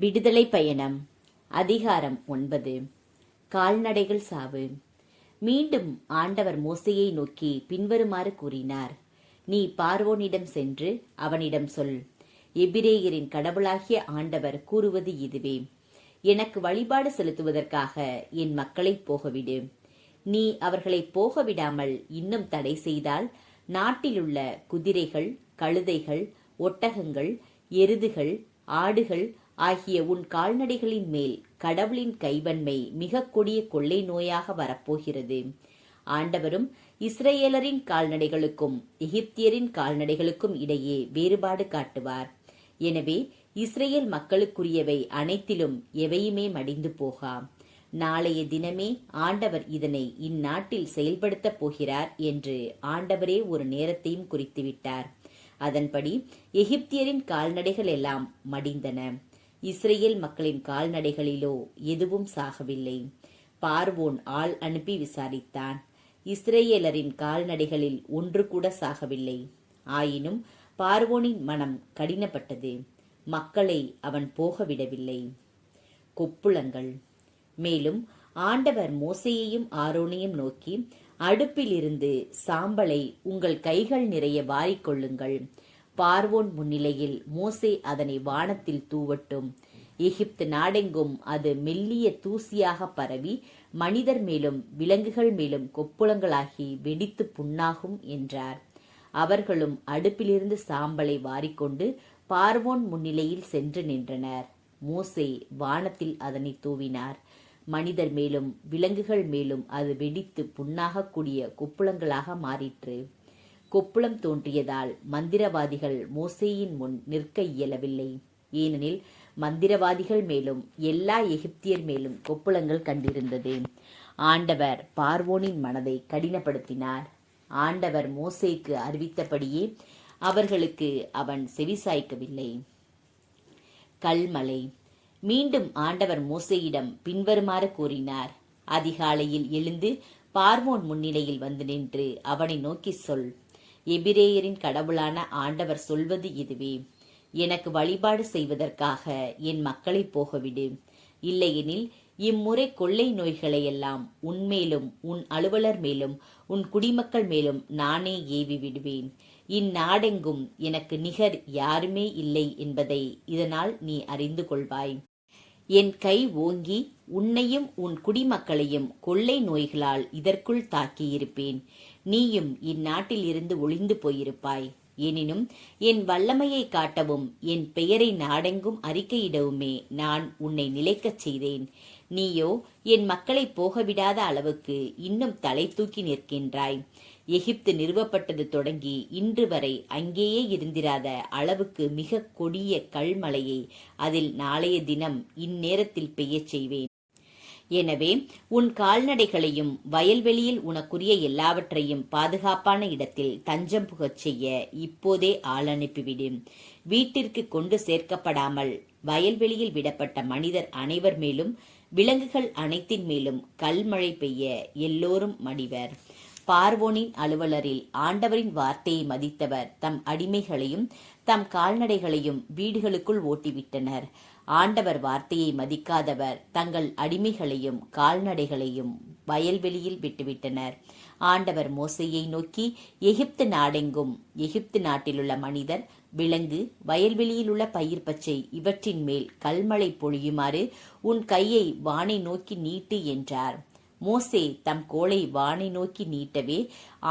விடுதலை பயணம். அதிகாரம் 9. கால்நடைகள் சாவு. மீண்டும் ஆண்டவர் மோசேயை நோக்கி பின்வருமாறு கூறினார். நீ பார்வோனிடம் சென்று அவனிடம் சொல், எபிரேயரின் கடவுளாகிய ஆண்டவர் கூறுவது இதுவே: எனக்கு வழிபாடு செலுத்துவதற்காக என் மக்களை போகவிடு. நீ அவர்களை போகவிடாமல் இன்னும் தடை செய்தால், நாட்டிலுள்ள குதிரைகள், கழுதைகள், ஒட்டகங்கள், எருதுகள், ஆடுகள் ஆகிய உன் கால்நடைகளின் மேல் கடவுளின் கைவன்மை மிக கொடிய கொள்ளை நோயாக வரப்போகிறது. ஆண்டவரும் இஸ்ரேலரின் கால்நடைகளுக்கும் எகிப்தியரின் கால்நடைகளுக்கும் இடையே வேறுபாடு காட்டுவார். எனவே இஸ்ரேல் மக்களுக்குரியவை அனைத்திலும் எவையுமே மடிந்து போகா. நாளைய தினமே ஆண்டவர் இதனை இந்நாட்டில் செயல்படுத்தப் போகிறார் என்று ஆண்டவரே ஒரு நேரத்தையும் குறித்துவிட்டார். அதன்படி எகிப்தியரின் கால்நடைகள் எல்லாம் மடிந்தன. இஸ்ரேல் மக்களின் கால்நடைகளிலோ எதுவும் சாகவில்லை. பார்வோன் ஆள் அனுப்பி விசாரித்தான். இஸ்ரேலரின் கால்நடைகளில் ஒன்று கூட சாகவில்லை. ஆயினும் பார்வோனின் மனம் கடினப்பட்டது. மக்களை அவன் போகவிடவில்லை. கொப்புளங்கள். மேலும் ஆண்டவர் மோசேயையும் ஆரோனையும் நோக்கி, அடுப்பிலிருந்து சாம்பலை உங்கள் கைகள் நிறைய வாரிக்கொள்ளுங்கள். பார்வோன் முன்னிலையில் மோசே அதனை வானத்தில் தூவட்டும். எகிப்து நாடெங்கும் அது மெல்லிய தூசியாக பரவி மனிதர் மேலும் விலங்குகள் மேலும் கொப்புளங்களாகி வெடித்து புண்ணாகும் என்றார். அவர்களும் அடுப்பிலிருந்து சாம்பலை வாரிக்கொண்டு பார்வோன் முன்னிலையில் சென்று நின்றனர். மோசே வானத்தில் அதனை தூவினார். மனிதர் மேலும் விலங்குகள் மேலும் அது வெடித்து புண்ணாகக்கூடிய கொப்புளங்களாக மாறிற்று. கொப்புளம் தோன்றியதால் மந்திரவாதிகள் மோசேயின் முன் நிற்க இயலவில்லை. ஏனெனில் மந்திரவாதிகள் மேலும் எல்லா எகிப்தியர் மேலும் கொப்புளங்கள் கண்டிருந்தது. ஆண்டவர் பார்வோனின் மனதை கடினப்படுத்தினார். ஆண்டவர் மோசேக்கு அறிவித்தபடியே அவர்களுக்கு அவன் செவிசாய்க்கவில்லை. கல்மலை. மீண்டும் ஆண்டவர் மோசேயிடம் பின்வருமாறு கூறினார். அதிகாலையில் எழுந்து பார்வோன் முன்னிலையில் வந்து நின்று அவனை நோக்கி சொல், எபிரேயரின் கடவுளான ஆண்டவர் சொல்வது இதுவே: எனக்கு வழிபாடு செய்வதற்காக என் மக்களை போகவிடு. இல்லையெனில் இம்முறை கொள்ளை நோய்களையெல்லாம் உன்மேலும் உன் அலுவலர் மேலும் உன் குடிமக்கள் மேலும் நானே ஏவி விடுவேன். இந்நாடெங்கும் எனக்கு நிகர் யாருமே இல்லை என்பதை இதனால் நீ அறிந்து கொள்வாய். என் கை ஓங்கி உன்னையும் உன் குடிமக்களையும் கொள்ளை நோய்களால் இதற்குள் தாக்கியிருப்பேன். நீயும் இந்நாட்டில் இருந்து ஒளிந்து போயிருப்பாய். எனினும் என் வல்லமையை காட்டவும் என் பெயரை நாடெங்கும் அறிக்கையிடவுமே நான் உன்னை நிலைக்கச் செய்தேன். நீயோ என் மக்களை போகவிடாத அளவுக்கு இன்னும் தலை தூக்கி நிற்கின்றாய். எகிப்து நிறுவப்பட்டது தொடங்கி இன்று வரை அங்கேயே இருந்திராத அளவுக்கு மிக கொடிய கல்மழையை அதில் நாளைய தினம் இந்நேரத்தில் பெய்யச் செய்வேன். எனவே உன் கால்நடைகளையும் வயல்வெளியில் உனக்குரிய எல்லாவற்றையும் பாதுகாப்பான இடத்தில் தஞ்சம் புகச் செய்ய இப்போதே ஆள் அனுப்பிவிடு. வீட்டிற்கு கொண்டு சேர்க்கப்படாமல் வயல்வெளியில் விடப்பட்ட மனிதர் அனைவர் மேலும் விலங்குகள் அனைத்தின் மேலும் கல்மழை பெய்ய எல்லோரும் மடிவர். பார்வோனின் அலுவலரில் ஆண்டவரின் வார்த்தையை மதித்தவர் தம் அடிமைகளையும் தம் கால்நடைகளையும் வீடுகளுக்குள் ஓட்டிவிட்டனர். ஆண்டவர் வார்த்தையை மதிக்காதவர் தங்கள் அடிமைகளையும் கால்நடைகளையும் வயல்வெளியில் விட்டுவிட்டனர். ஆண்டவர் மோசேயை நோக்கி, எகிப்து நாடெங்கும் எகிப்து நாட்டிலுள்ள மனிதர், விலங்கு, வயல்வெளியிலுள்ள பயிர் பச்சை இவற்றின் மேல் கல்மழை பொழியுமாறு உன் கையை வானை நோக்கி நீட்டு என்றார். மோசே தம் கோலை வானை நோக்கி நீட்டவே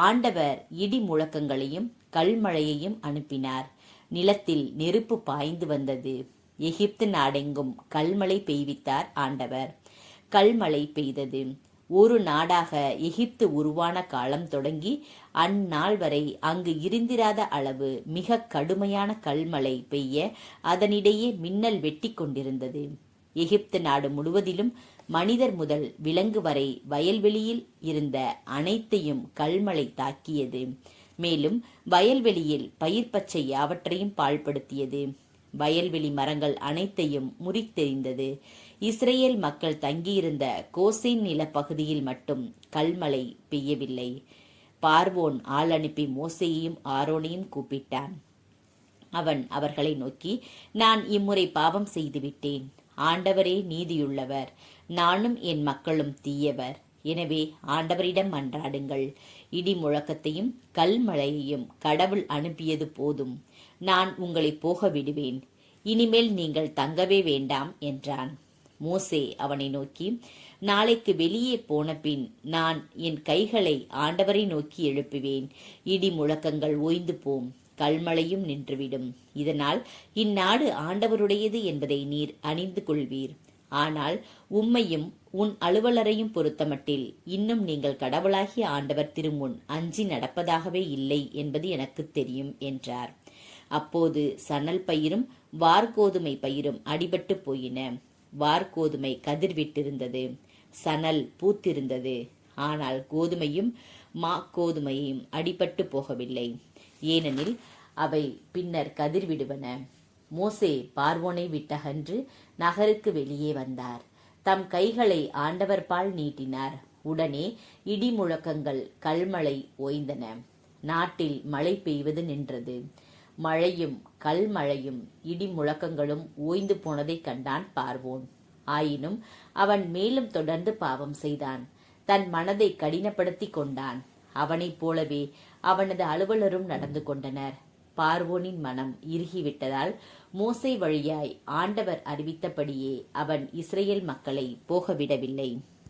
ஆண்டவர் இடி முழக்கங்களையும் கல்மழையையும் அனுப்பினார். நிலத்தில் நெருப்பு பாய்ந்து வந்தது. எகிப்து நாடெங்கும் கல்மழை பெய்வித்தார் ஆண்டவர். கல்மழை பெய்தது. ஒரு நாடாக எகிப்து உருவான காலம் தொடங்கி அந்நாள் வரை அங்கு இருந்திராத அளவு மிக கடுமையான கல்மழை பெய்ய அதனிடையே மின்னல் வெட்டி கொண்டிருந்தது. எகிப்து நாடு முழுவதிலும் மனிதர் முதல் விலங்கு வரை வயல்வெளியில் இருந்த அனைத்தையும் கல்மழை தாக்கியது. மேலும் வயல்வெளியில் பயிர் பச்சை யாவற்றையும் பாழ்படுத்தியது. வயல்வெளி மரங்கள் அனைத்தையும் முறித்தெறிந்தது. இஸ்ரேல் மக்கள் தங்கியிருந்த கோசேன் நிலப்பகுதியில் மட்டும் கல்மழை பெய்யவில்லை. பார்வோன் ஆள் அனுப்பி மோசேயையும் ஆரோனையும் கூப்பிட்டான். அவன் அவர்களை நோக்கி, நான் இம்முறை பாவம் செய்துவிட்டேன். ஆண்டவரே நீதியுள்ளவர், நானும் என் மக்களும் தீயவர். எனவே ஆண்டவரிடம் மன்றாடுங்கள். இடி முழக்கத்தையும் கல்மழையையும் கடவுள் அனுப்பியது போதும். நான் உங்களை போக விடுவேன். இனிமேல் நீங்கள் தங்கவே வேண்டாம் என்றான். மோசே அவனை நோக்கி, நாளைக்கு வெளியே போன பின் நான் என் கைகளை ஆண்டவரை நோக்கி எழுப்புவேன். இடி முழக்கங்கள் ஓய்ந்து போம், கல்மழையும் நின்றுவிடும். இதனால் இந்நாடு ஆண்டவருடையது என்பதை நீர் அறிந்து கொள்வீர். ஆனால் உம்மையும் உன் அலுவலரையும் பொறுத்தமட்டில் இன்னும் நீங்கள் கடவுளாகிய ஆண்டவர் திருமுன் அஞ்சி நடப்பதாகவே இல்லை என்பது எனக்கு தெரியும் என்றார். அப்போது சணல் பயிரும் வார்கோதுமை பயிரும் அடிபட்டு போயின. வார்கோதுமை கதிர்விட்டிருந்தது, சணல் பூத்திருந்தது. ஆனால் கோதுமையும் கோதுமையும் அடிபட்டு போகவில்லை, ஏனெனில் அவை பின்னர் கதிர்விடுவன. மோசே பார்வோனை விட்டகன்று நகருக்கு வெளியே வந்தார். தம் கைகளை ஆண்டவர் பால் நீட்டினார். உடனே இடி முழக்கங்கள் கல்மழை ஓய்ந்தன. நாட்டில் மழை பெய்வது நின்றது. மழையும் கல்மழையும் இடி முழக்கங்களும் ஓய்ந்து போனதைக் கண்டான் பார்வோன். ஆயினும் அவன் மேலும் தொடர்ந்து பாவம் செய்தான். தன் மனதை கடினப்படுத்தி கொண்டான். அவனைப் போலவே அவனது அலுவலரும் நடந்து கொண்டனர். பார்வோனின் மனம் இறுகிவிட்டதால் மோசே வழியாய் ஆண்டவர் அறிவித்தபடியே அவன் இஸ்ரேல் மக்களை போகவிடவில்லை.